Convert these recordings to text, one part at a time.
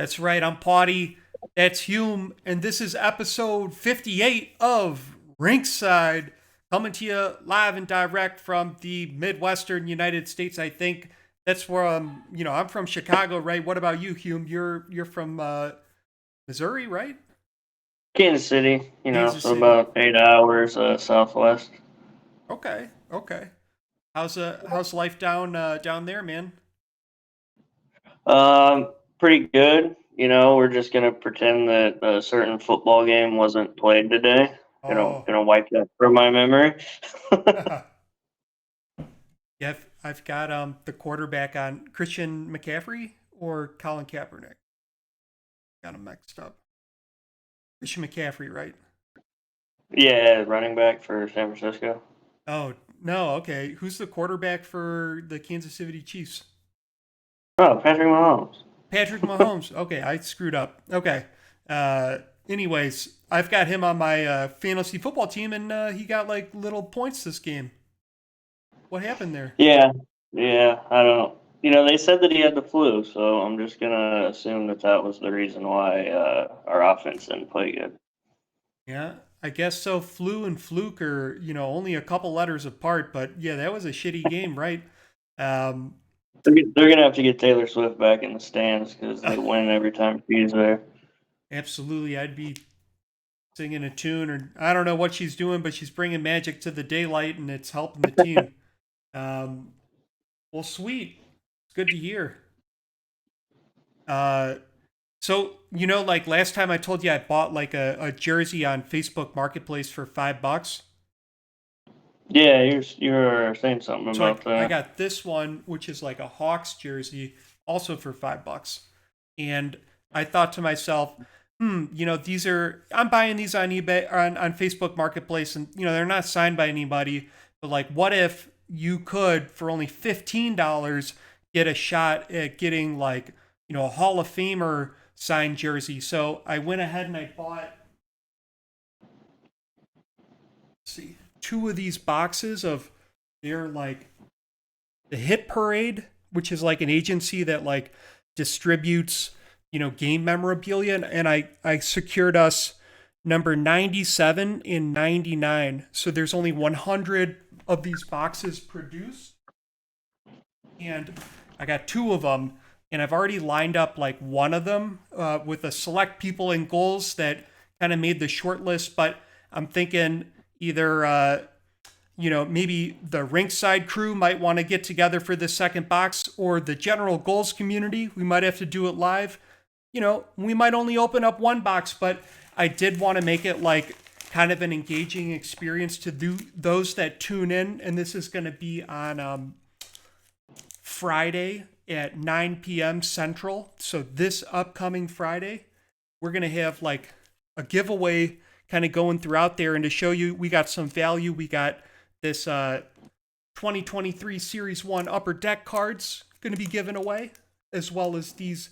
That's right. I'm Pawtai. That's Hume. And this is episode 58 of Rinkside, coming to you live and direct from the Midwestern United States. I think that's where I'm from Chicago, right? What about you, Hume? You're from Missouri, right? Kansas City, Kansas so City. about 8 hours southwest. Okay, okay. How's life down there, man? Pretty good. We're just gonna pretend that a certain football game wasn't played today. Oh, Gonna wipe that from my memory. yeah. I've got the quarterback on Christian McCaffrey or Colin Kaepernick. Got him mixed up. Christian McCaffrey, right? Yeah, running back for San Francisco. Oh no, okay. Who's the quarterback for the Kansas City Chiefs? Oh, Patrick Mahomes. Patrick Mahomes. Okay, I screwed up. Okay. Uh, anyways, I've got him on my fantasy football team, and he got like little points this game. What happened there? Yeah, yeah. I don't. They said that he had the flu, so I'm just gonna assume that that was the reason why our offense didn't play good. Yeah, I guess so. Flu and fluke are only a couple letters apart, but yeah, that was a shitty game, right? Um, They're gonna have to get Taylor Swift back in the stands because they win every time she's there. absolutely, I'd be singing a tune, or I don't know what she's doing, but she's bringing magic to the daylight, and it's helping the team. Um, well, sweet, it's good to hear. Uh, so like last time I told you I bought like a jersey on Facebook Marketplace for $5. Yeah, you're saying something So I about I that. got this one, which is like a Hawks jersey, also for $5. And I thought to myself, these are I'm buying these on eBay on Facebook Marketplace, and they're not signed by anybody. But like, what if you could for only $15 get a shot at getting like a Hall of Famer signed jersey? So I went ahead and I bought, let's see, two of these boxes of they're like the Hit Parade, which is like an agency that like distributes, game memorabilia, and I secured us number 97 and 99. So there's only 100 of these boxes produced, and I got two of them, and I've already lined up like one of them with a select people and goals that kind of made the short list, but I'm thinking either maybe the Rinkside crew might want to get together for the second box, or the general goals community. We might have to do it live. We might only open up one box, but I did want to make it like kind of an engaging experience to those that tune in. And this is going to be on Friday at 9 p.m. Central. So this upcoming Friday, we're going to have like a giveaway kind of going throughout there. And to show you, we got some value. We got this 2023 Series 1 Upper Deck cards going to be given away, as well as these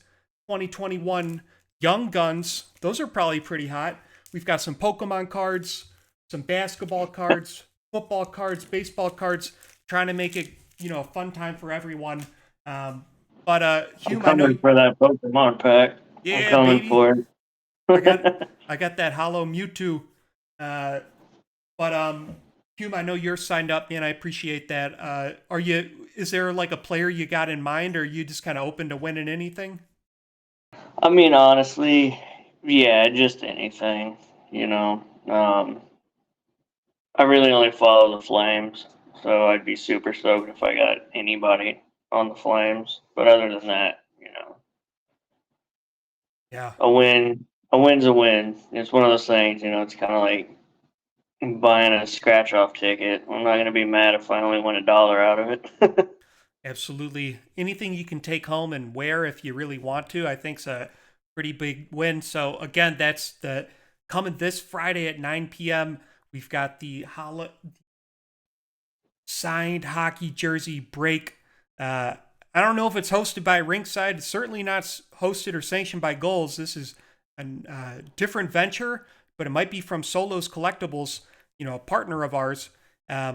2021 Young Guns. Those are probably pretty hot. We've got some Pokemon cards, some basketball cards, football cards, baseball cards, trying to make it, a fun time for everyone. But I'm Hume, I know, coming for that Pokemon pack. I'm yeah, coming baby, for I got it. I got that Hollow Mewtwo. Uh, but Hume, I know you're signed up, man. I appreciate that. Are you? Is there like a player you got in mind, or are you just kind of open to winning anything? I mean, honestly, yeah, just anything. You know, um, I really only follow the Flames, so I'd be super stoked if I got anybody on the Flames. But other than that, Yeah, a win's a win. It's one of those things. It's kind of like buying a scratch off ticket. I'm not gonna be mad if I only win $1 out of it. absolutely. Anything you can take home and wear if you really want to, I think's a pretty big win. So again, that's the coming this Friday at 9 p.m. We've got the signed hockey jersey break. Uh, I don't know if it's hosted by Rinkside. It's certainly not hosted or sanctioned by Goals. This is a different venture, but it might be from Solos Collectibles, a partner of ours.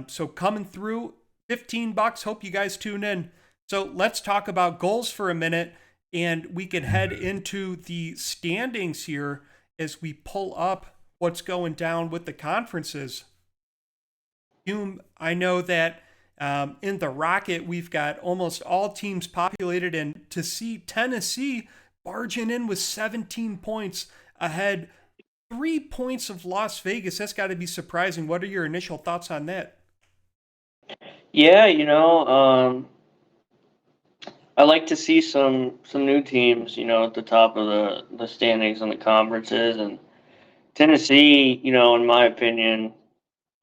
So coming through, $15. Hope you guys tune in. So let's talk about goals for a minute. and we can head into the standings here as we pull up what's going down with the conferences. Hume, I know that in the Rocket, we've got almost all teams populated, and to see Tennessee barging in with 17 points ahead, 3 points of Las Vegas, that's got to be surprising. What are your initial thoughts on that? Yeah, I like to see some new teams, at the top of the standings and the conferences. And Tennessee, in my opinion,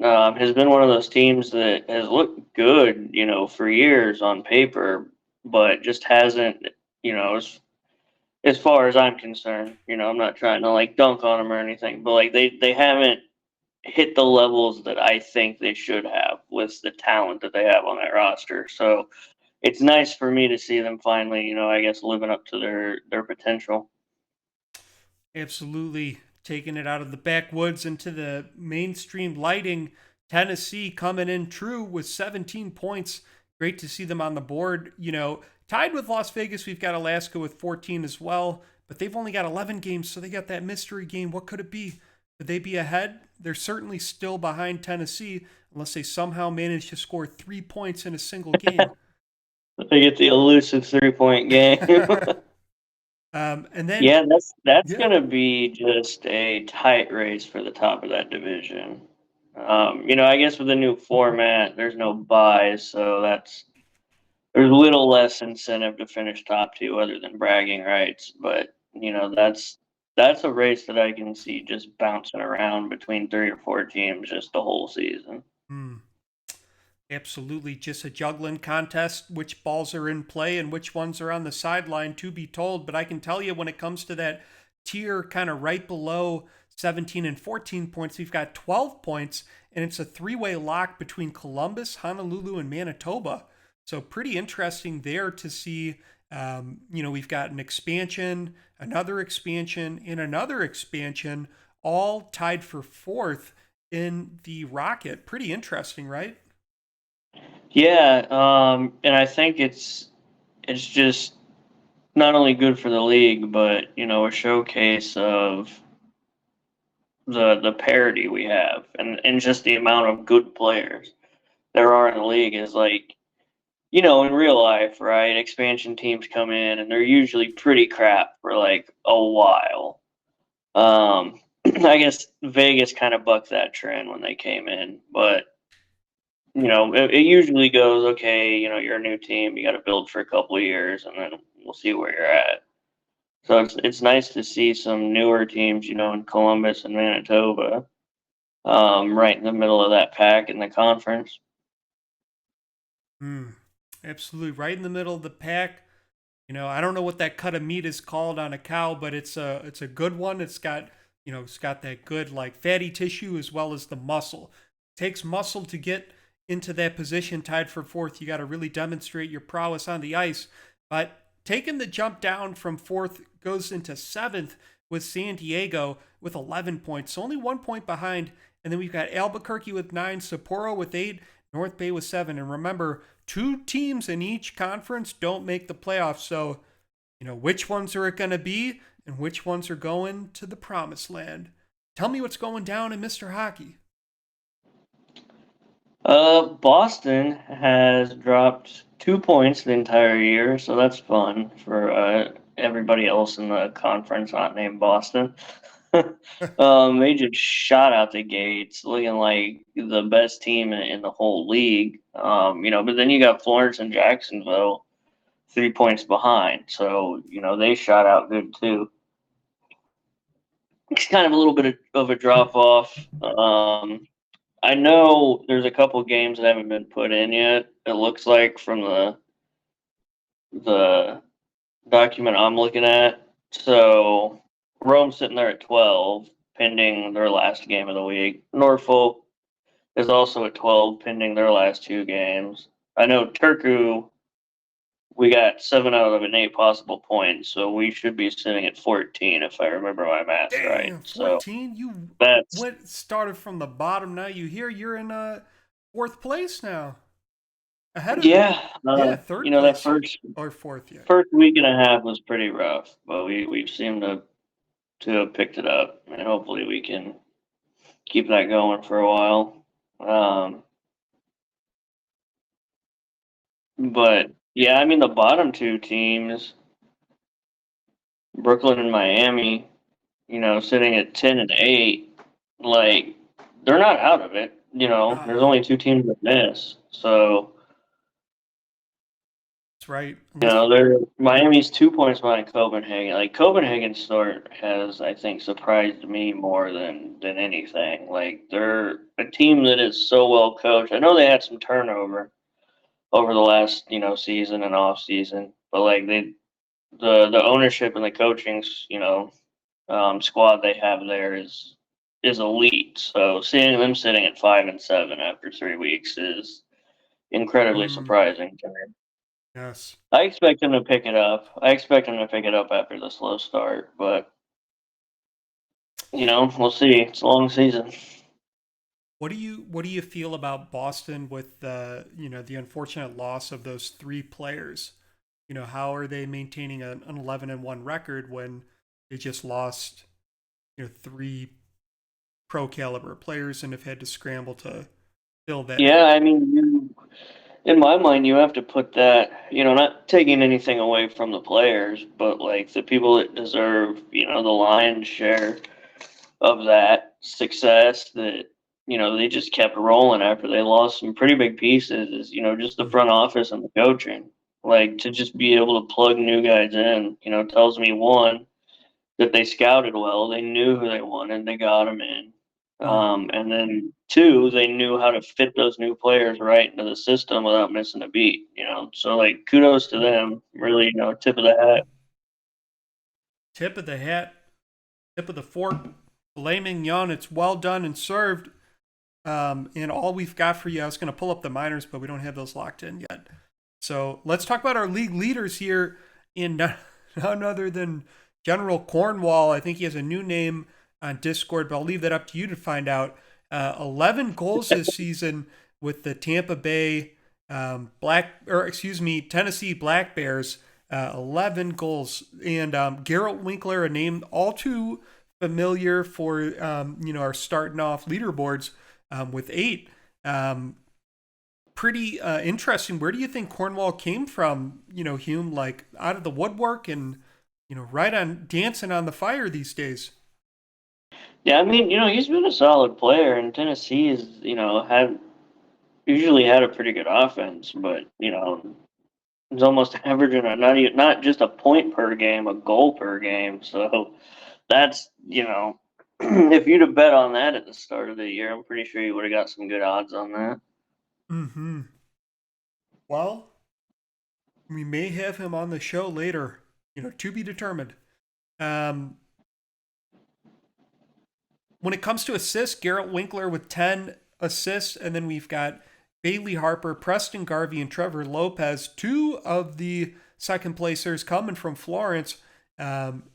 has been one of those teams that has looked good, for years on paper, but just hasn't, as far as I'm concerned. I'm not trying to like dunk on them or anything, but like they haven't hit the levels that I think they should have with the talent that they have on that roster. So it's nice for me to see them finally, I guess living up to their potential. Absolutely taking it out of the backwoods into the mainstream lighting. Tennessee coming in true with 17 points. Great to see them on the board. Tied with Las Vegas, we've got Alaska with 14 as well, but they've only got 11 games, so they got that mystery game. What could it be? Could they be ahead? They're certainly still behind Tennessee unless they somehow manage to score 3 points in a single game. They get the elusive 3-point game. And then, Yeah, that's yeah. gonna be just a tight race for the top of that division. I guess with the new format, there's no buys, so there's a little less incentive to finish top two other than bragging rights. But that's a race that I can see just bouncing around between three or four teams just the whole season. Hmm. Absolutely, just a juggling contest. Which balls are in play and which ones are on the sideline to be told. But I can tell you when it comes to that tier kind of right below 17 and 14 points, we've got 12 points, and it's a three-way lock between Columbus, Honolulu, and Manitoba. So pretty interesting there to see. We've got an expansion, another expansion, and another expansion, all tied for fourth in the Rocket. Pretty interesting, right? Yeah, and I think it's just not only good for the league, but a showcase of the parity we have, and just the amount of good players there are in the league is like, in real life, right? Expansion teams come in and they're usually pretty crap for like a while. I guess Vegas kind of bucked that trend when they came in, but it usually goes okay. You're a new team, you got to build for a couple of years, and then we'll see where you're at. So it's nice to see some newer teams, in Columbus and Manitoba, right in the middle of that pack in the conference. Mm, absolutely, right in the middle of the pack. I don't know what that cut of meat is called on a cow, but it's a good one. It's got that good like fatty tissue as well as the muscle. It takes muscle to get into that position tied for fourth. You got to really demonstrate your prowess on the ice. But taking the jump down from fourth goes into seventh with San Diego with 11 points, so only 1 point behind. And then we've got Albuquerque with 9, Sapporo with 8, North Bay with 7. And remember, two teams in each conference don't make the playoffs. So, which ones are it going to be and which ones are going to the promised land? Tell me what's going down in Mr. Hockey. Boston has dropped 2 points the entire year, so that's fun for everybody else in the conference not named Boston. They just shot out the gates, looking like the best team in the whole league. But then you got Florence and Jacksonville 3 points behind, so they shot out good too. It's kind of a little bit of a drop off. I know there's a couple games that haven't been put in yet. It looks like from the document I'm looking at. So Rome's sitting there at 12, pending their last game of the week. Norfolk is also at 12, pending their last two games. I know Turku, we got 7 out of an 8 possible points, so we should be sitting at 14 if I remember my math right. Damn, So 14. You that's went started from the bottom. Now you here. You're in fourth place now. Ahead of the, Yeah, yeah, third that place first or fourth, yeah. first week and a half was pretty rough, but we seem to have picked it up, and hopefully we can keep that going for a while. But yeah, I mean the bottom two teams, Brooklyn and Miami, sitting at 10 and 8, like they're not out of it. There's Uh, only two teams that miss, so that's right. Unless, they're Miami's 2 points behind Copenhagen. Like Copenhagen sort has, I think, surprised me more than anything. Like they're a team that is so well coached. I know they had some turnover over the last season and off season, but like the ownership and the coaching's squad they have there is elite. So seeing them sitting at 5 and 7 after 3 weeks is incredibly mm, surprising to me. yes. I expect them to pick it up. I expect them to pick it up after the slow start, but we'll see. It's a long season. What do you feel about Boston with the the unfortunate loss of those three players? How are they maintaining an 11-1 record when they just lost three pro caliber players and have had to scramble to fill that Yeah, void? I mean, in my mind, you have to put that, not taking anything away from the players, but like the people that deserve, the lion's share of that success that, they just kept rolling after they lost some pretty big pieces is, just the front Mhm. office and the coaching. Like to just be able to plug new guys in, tells me one, that they scouted well. They knew who they wanted. They got them in. Mm. And then two, they knew how to fit those new players right into the system without missing a beat. So like kudos to Right. them. Really, tip of the hat. Tip of the hat, tip of the fork, filet mignon. It's well done and served. And all we've got for you, I was going to pull up the minors, but we don't have those locked in yet. So let's talk about our league leaders here in none other than General Cornwall. I think he has a new name on Discord, but I'll leave that up to you to find out. 11 goals this season with the Tampa Bay Tennessee Black Bears. 11 goals. And Garrett Winkler, a name all too familiar for our starting off leaderboards with 8. Pretty interesting. Where do you think Cornwall came from? Hume, like out of the woodwork and right on dancing on the fire these days. Yeah, I mean, he's been a solid player, and Tennessee is, had usually had a pretty good offense, but he's almost averaging not just a point per game, a goal per game. So that's if you'd have bet on that at the start of the year, I'm pretty sure you would have got some good odds on that. Hmm. Well, we may have him on the show later. To be determined. Um, when it comes to assists, Garrett Winkler with 10 assists, and then we've got Bailey Harper, Preston Garvey, and Trevor Lopez, two of the second placers coming from Florence.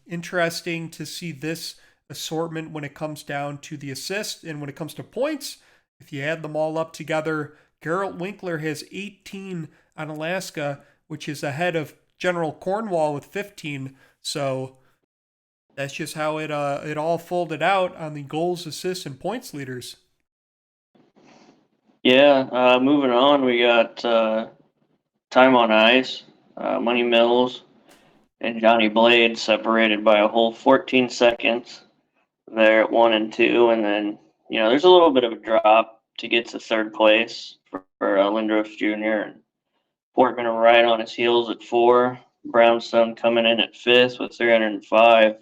Interesting to see this assortment when it comes down to the assists and when it comes to points. If you add them all up together, Garrett Winkler has 18 on Alaska, which is ahead of General Cornwall with 15. So that's just how it all folded out on the goals, assists, and points leaders. Yeah, moving on, we got time on ice, Money Mills and Johnny Blade separated by a whole 14 seconds. They're at 1 and 2, and then there's a little bit of a drop to get to third place for Lindros Jr. and Portman right on his heels at 4. Brownstone coming in at 5th with 305.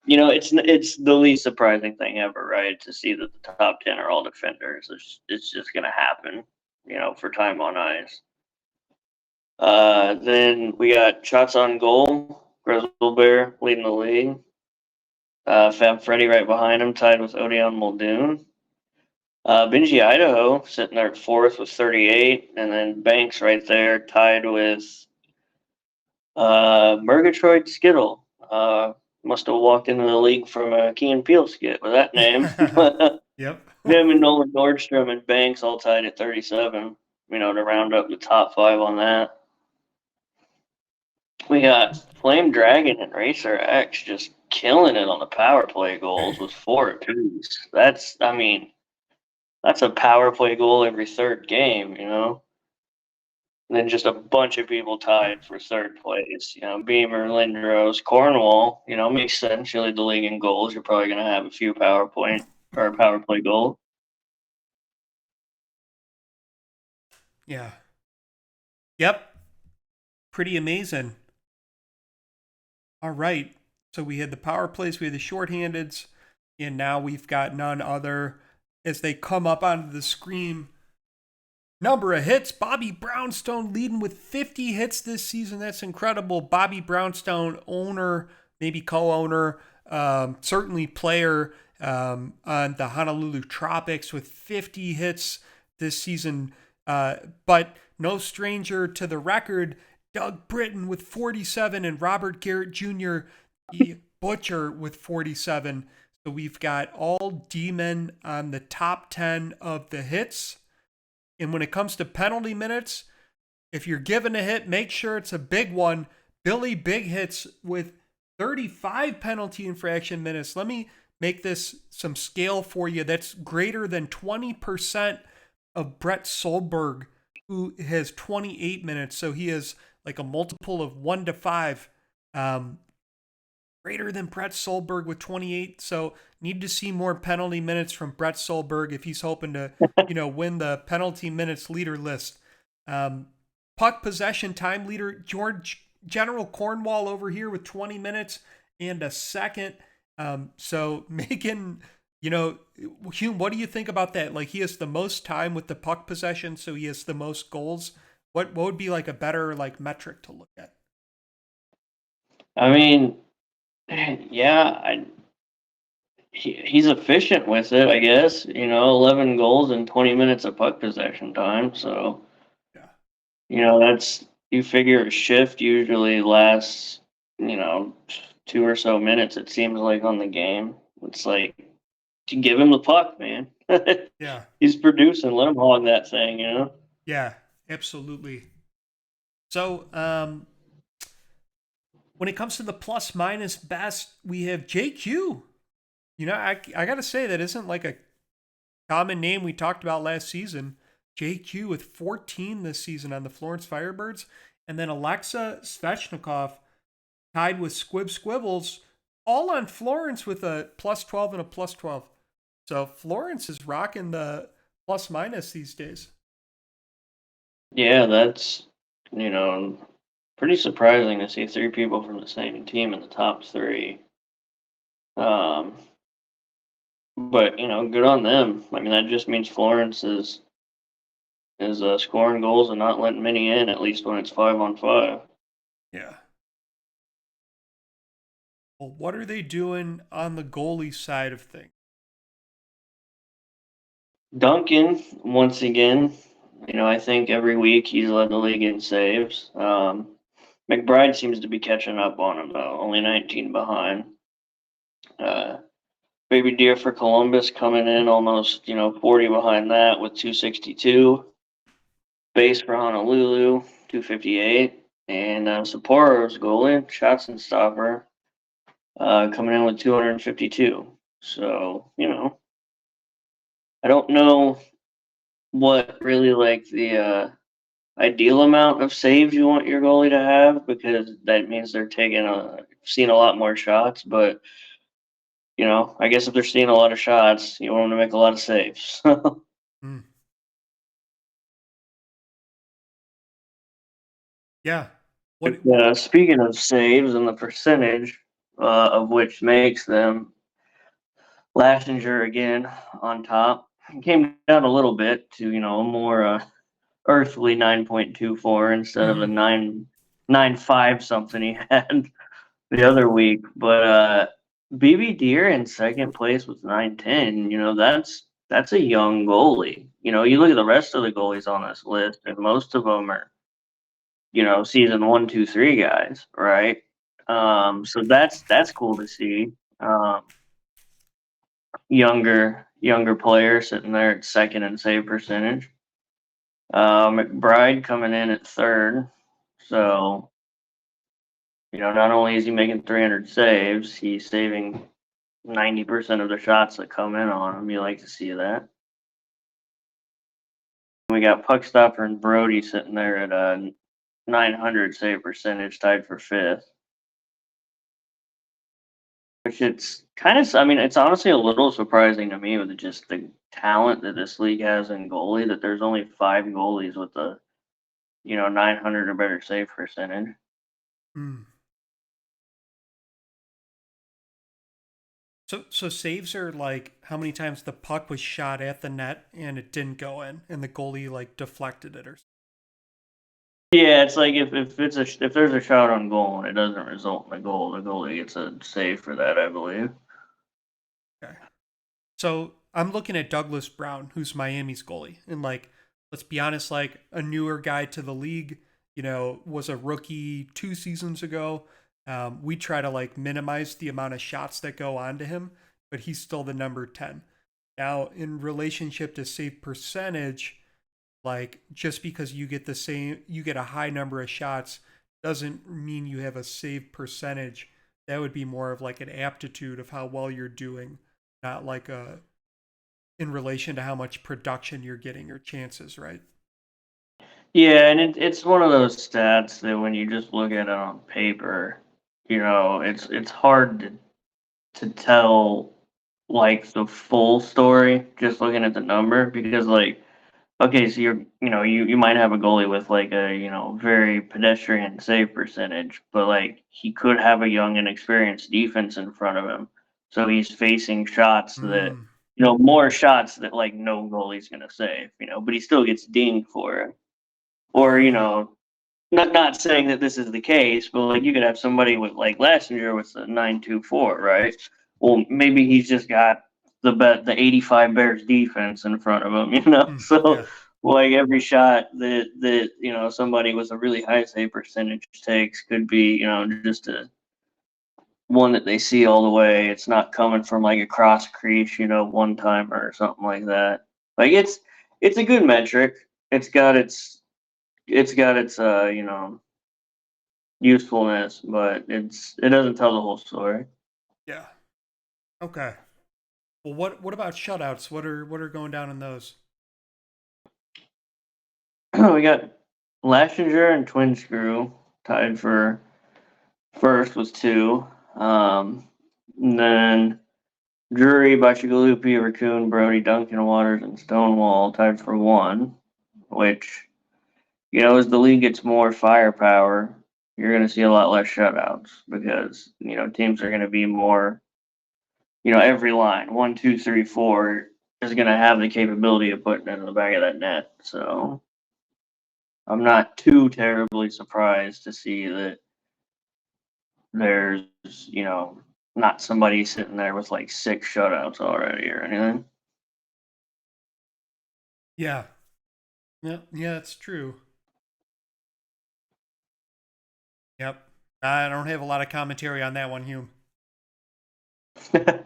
It's the least surprising thing ever, right? To see that the top 10 are all defenders. It's just gonna happen, for time on ice. Then we got shots on goal. Grizzle Bear leading the league. Fab Freddy right behind him, tied with Odeon Muldoon. Benji Idaho sitting there at 4th with 38, and then Banks right there tied with Murgatroyd Skittle. Must have walked into the league from a Key and Peele skit with that name. Yep. Him and Nolan Nordstrom and Banks all tied at 37. to round up the top 5 on that. We got Flame Dragon and Racer X just killing it on the power play goals with 4 apiece. That's a power play goal every third game. And then just a bunch of people tied for third place. Beamer, Lindros, Cornwall. Makes sense. You lead the league in goals. You're probably going to have a few power play goals. Yeah. Yep. Pretty amazing. All right. So we had the power plays, we had the shorthandeds, and now we've got none other as they come up onto the screen. Number of hits, Bobby Brownstone leading with 50 hits this season. That's incredible. Bobby Brownstone, owner, maybe co-owner, certainly player on the Honolulu Tropics with 50 hits this season. But no stranger to the record, Doug Britton with 47 and Robert Garrett Jr., the Butcher, with 47. So we've got all D-men on the top 10 of the hits. And when it comes to penalty minutes, if you're given a hit, make sure it's a big one. Billy Big Hits with 35 penalty infraction minutes. Let me make this some scale for you. That's greater than 20% of Brett Solberg, who has 28 minutes. So he is like a multiple of 1 to 5. Greater than Brett Solberg with 28. So need to see more penalty minutes from Brett Solberg if he's hoping to, win the penalty minutes leader list. Puck possession time leader, General Cornwall over here with 20 minutes and a second. So making, Hume, what do you think about that? Like, he has the most time with the puck possession, so he has the most goals. What would be like a better metric to look at? I mean, yeah, he's efficient with it, I guess. 11 goals in 20 minutes of puck possession time. So, that's, you figure a shift usually lasts, 2 or so minutes, it seems like, on the game. It's like, to give him the puck, man. Yeah. He's producing. Let him hog that thing. Yeah, absolutely. So, when it comes to the plus minus best, we have JQ. I got to say, that isn't like a common name we talked about last season. JQ with 14 this season on the Florence Firebirds. And then Alexa Svechnikov tied with Squib Squibbles, all on Florence with a plus 12 and a plus 12. So Florence is rocking the plus minus these days. Yeah, that's, pretty surprising to see 3 people from the same team in the top 3. But good on them. I mean, that just means Florence is scoring goals and not letting many in, at least when it's 5-on-5. Yeah. Well, what are they doing on the goalie side of things? Duncan, once again, I think every week he's led the league in saves. McBride seems to be catching up on him, though, only 19 behind. Baby Deer for Columbus coming in almost, 40 behind that with 262. Base for Honolulu, 258. And Sapporo's goalie, shots and stopper, coming in with 252. So, I don't know what really like the ideal amount of saves you want your goalie to have, because that means they're seeing a lot more shots. But I guess if they're seeing a lot of shots, you want them to make a lot of saves. Mm. Yeah. Speaking of saves and the percentage of which makes them, Lashinger again on top. It came down a little bit to a more earthly 9.24 instead of the 9.95 something he had the other week. But BB Deer in second place with 9.10. That's a young goalie. You look at the rest of the goalies on this list, and most of them are season 1, 2, 3 guys, right? So that's cool to see. Younger player sitting there at second in save percentage. McBride coming in at third. So, not only is he making 300 saves, he's saving 90% of the shots that come in on him. You like to see that. We got Puckstopper and Brody sitting there at a 900 save percentage, tied for fifth. Which it's kind of, I mean, it's honestly a little surprising to me with just the talent that this league has in goalie, that there's only 5 goalies with a, 900 or better save percentage. Hmm. So saves are like how many times the puck was shot at the net and it didn't go in, and the goalie like deflected it or something. Yeah, it's like if there's a shot on goal and it doesn't result in a goal, the goalie gets a save for that, I believe. Okay. So I'm looking at Douglas Brown, who's Miami's goalie, and like, let's be honest, like a newer guy to the league, was a rookie 2 seasons ago. We try to like minimize the amount of shots that go onto him, but he's still the number 10. Now, in relationship to save percentage, like just because you get a high number of shots doesn't mean you have a save percentage. That would be more of like an aptitude of how well you're doing, not like a in relation to how much production you're getting or chances, right? Yeah, and it's one of those stats that when you just look at it on paper, it's hard to tell like the full story just looking at the number, because like, okay, so you might have a goalie with like a, very pedestrian save percentage, but like he could have a young and experienced defense in front of him. So he's facing shots that, Mm. more shots that like no goalie's gonna save, but he still gets dinged for it. Or, Oh. not saying that this is the case, but like you could have somebody with like Lassinger with a 9.24, right? Well, maybe he's just got the 85 Bears defense in front of him, Mm. So Yeah. like every shot that somebody with a really high save percentage takes could be, just a one that they see all the way. It's not coming from like a cross crease, one timer or something like that. Like it's a good metric. It's got its usefulness, but it doesn't tell the whole story. Yeah. Okay. Well, what about shutouts? What are going down in those? We got Lashinger and Twin Screw tied for first with 2. And then Drury, Bacigalupi, Raccoon, Brody, Duncan, Waters, and Stonewall tied for 1, which, as the league gets more firepower, you're going to see a lot less shutouts because, teams are going to be more, every line, 1, 2, 3, 4, is going to have the capability of putting it in the back of that net. So I'm not too terribly surprised to see that there's, not somebody sitting there with like 6 shutouts already or anything. Yeah. Yeah. Yeah. That's true. Yep. I don't have a lot of commentary on that one, Hume. Then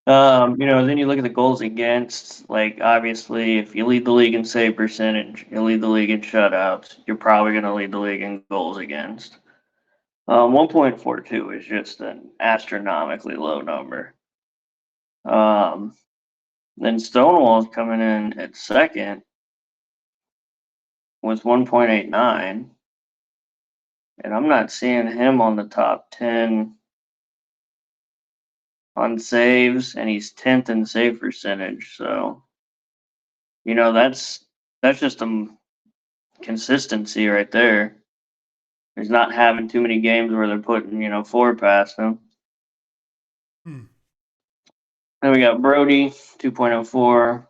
you look at the goals against, like obviously if you lead the league in save percentage, you lead the league in shutouts, you're probably going to lead the league in goals against. 1.42 is just an astronomically low number. Um, then Stonewall's coming in at second with 1.89, and I'm not seeing him on the top 10 on saves, and he's 10th in save percentage. So, that's just a consistency right there. He's not having too many games where they're putting, 4 past him. Hmm. Then we got Brody, 2.04.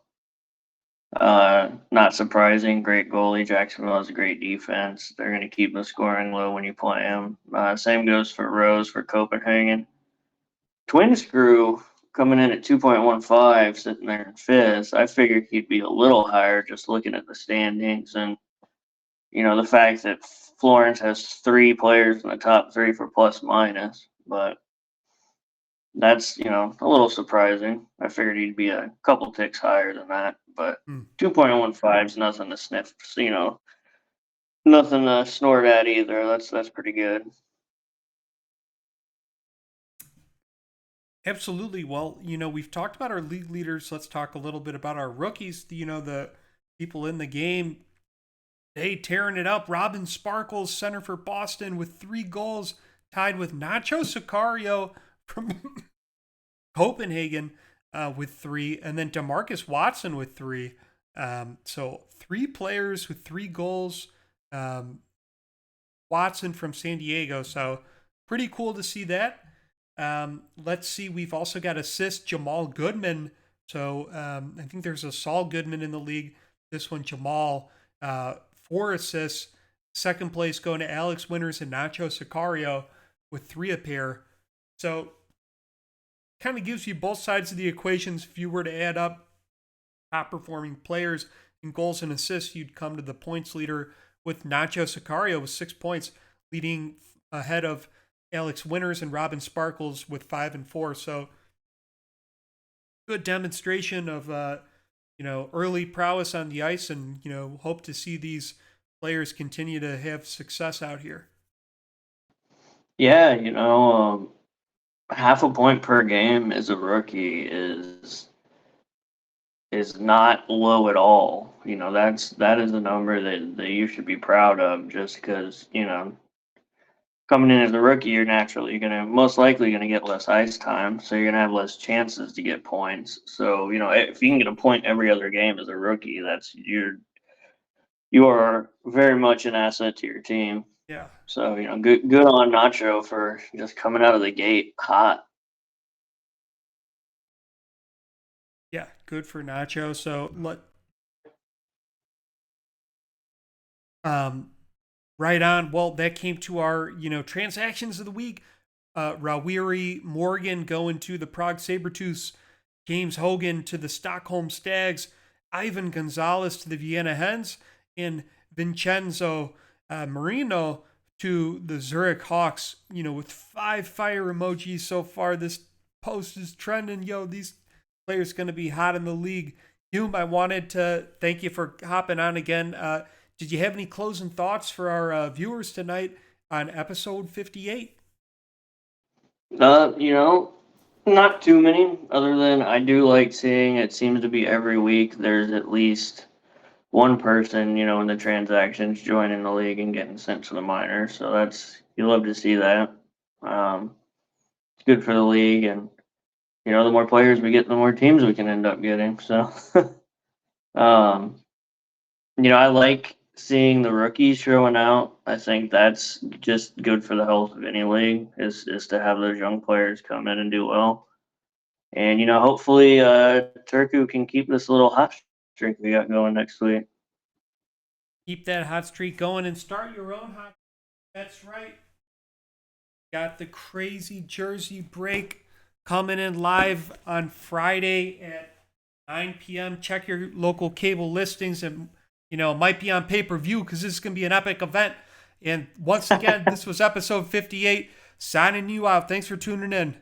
Not surprising. Great goalie. Jacksonville has a great defense. They're going to keep the scoring low when you play him. Same goes for Rose for Copenhagen. Twin Screw coming in at 2.15, sitting there in fifth. I figured he'd be a little higher just looking at the standings and, the fact that Florence has 3 players in the top 3 for plus minus. But that's, a little surprising. I figured he'd be a couple ticks higher than that. but Hmm. 2.15 is nothing to sniff. Nothing to snort at either. That's pretty good. Absolutely. Well, we've talked about our league leaders. Let's talk a little bit about our rookies. The people in the game. Hey, tearing it up. Robin Sparkles, center for Boston, with 3 goals, tied with Nacho Sicario from Copenhagen with 3, and then Demarcus Watson with 3. So 3 players with 3 goals. Um, Watson from San Diego. So pretty cool to see that. Let's see. We've also got assist Jamal Goodman. So I think there's a Saul Goodman in the league. This one, Jamal, 4 assists. Second place going to Alex Winters and Nacho Sicario with 3 a pair. So kind of gives you both sides of the equations. If you were to add up top performing players in goals and assists, you'd come to the points leader with Nacho Sicario with 6 points, leading ahead of Alex Winters and Robin Sparkles with 5 and 4. So good demonstration of early prowess on the ice, and hope to see these players continue to have success out here. Yeah, half a point per game as a rookie is not low at all. That is a number that you should be proud of, just because coming in as a rookie, you're naturally gonna most likely gonna get less ice time, so you're gonna have less chances to get points. So if you can get a point every other game as a rookie, you are very much an asset to your team. Yeah. So good on Nacho for just coming out of the gate hot. Yeah, good for Nacho. So um, right on. Well, that came to our transactions of the week. Rawiri Morgan going to the Prague Sabretooths, James Hogan to the Stockholm Stags, Ivan Gonzalez to the Vienna Hens, and Vincenzo Marino to the Zurich Hawks. With 5 fire emojis so far. This post is trending. These players going to be hot in the league. Hume, I wanted to thank you for hopping on again. Did you have any closing thoughts for our viewers tonight on episode 58? Not too many, other than I do like seeing it seems to be every week there's at least one person, in the transactions joining the league and getting sent to the minors. So you love to see that. It's good for the league, and the more players we get, the more teams we can end up getting. So, um, I like seeing the rookies showing out. I think that's just good for the health of any league is to have those young players come in and do well. And hopefully Turku can keep this little hot streak we got going next week. Keep that hot streak going and start your own hot. That's right. Got the crazy Jersey break coming in live on Friday at 9 p.m. Check your local cable listings, and it might be on pay-per-view because this is going to be an epic event. And once again, this was episode 58. Signing you out. Thanks for tuning in.